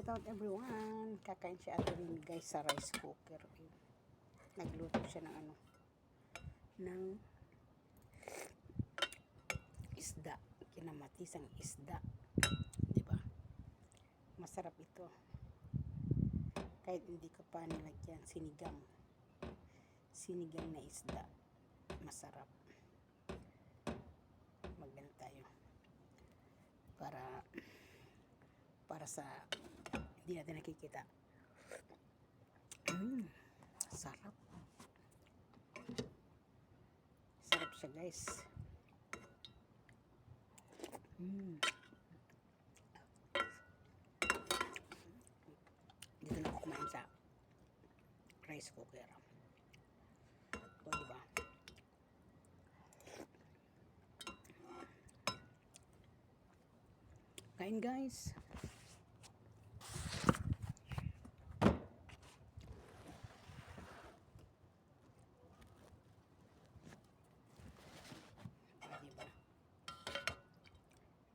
Shout out everyone. Kakain si Ate Rin guys sa rice cooker. Nagluto siya ng ng isda. Kinamatisang isda. Diba? Masarap ito. Kahit hindi ko pa nilagyan sinigang. Sinigang na isda. Masarap. Magano tayo. Para sa hindi natin nakikita. Sarap. Sarap siya guys. Dito na ako kumain sa rice cooker. O, diba? Kain guys. Diba?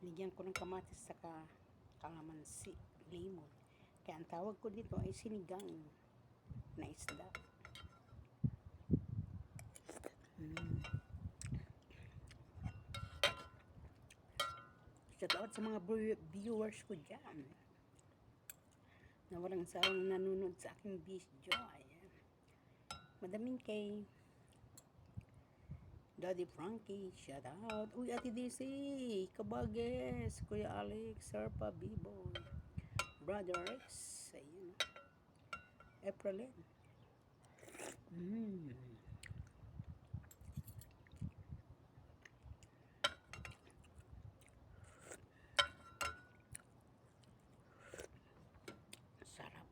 Ligyan ko ng kamatis saka kalamansi, lemon. Kaya ang tawag ko dito ay sinigang na isda. Shout out sa mga viewers ko dyan na walang sawang nanonood sa aking video. Ayan. Madaming kay Daddy Frankie, shout out. Uy, Ate DC, Kabages, Kuya Alex, Sarpa, Biboy, Brother Rex, ayun. Aprilin. Sarap.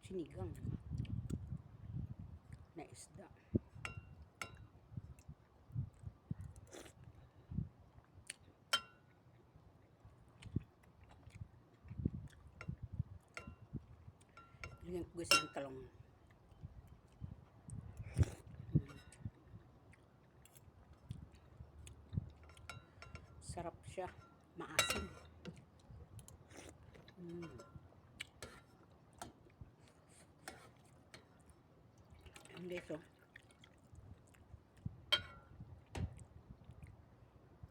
Sinigang na isda. Lagyan ko guys ng talong. Sarap siya. Maasim. Hindi ito.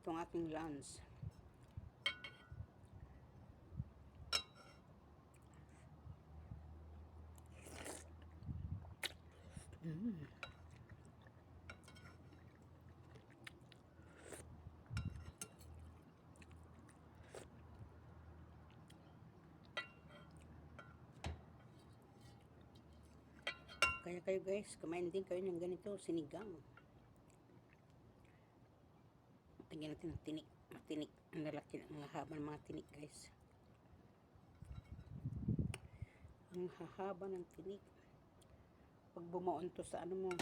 Itong aking lunch. Kaya kayo guys, kumain din kayo ng ganito, sinigang. Tingnan natin ang tinik. Matinik. Ang lalaki, ang haba ng mga tinik guys. Ang hahaba ng tinik. Pag bumuon to sa ano mo,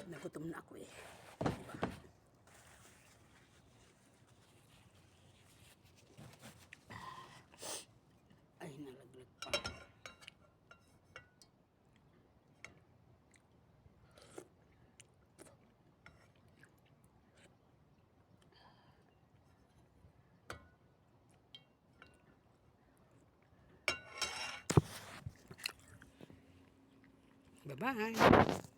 nagutom na ako eh. Diba? Ay, nalaglag pa. Bye-bye.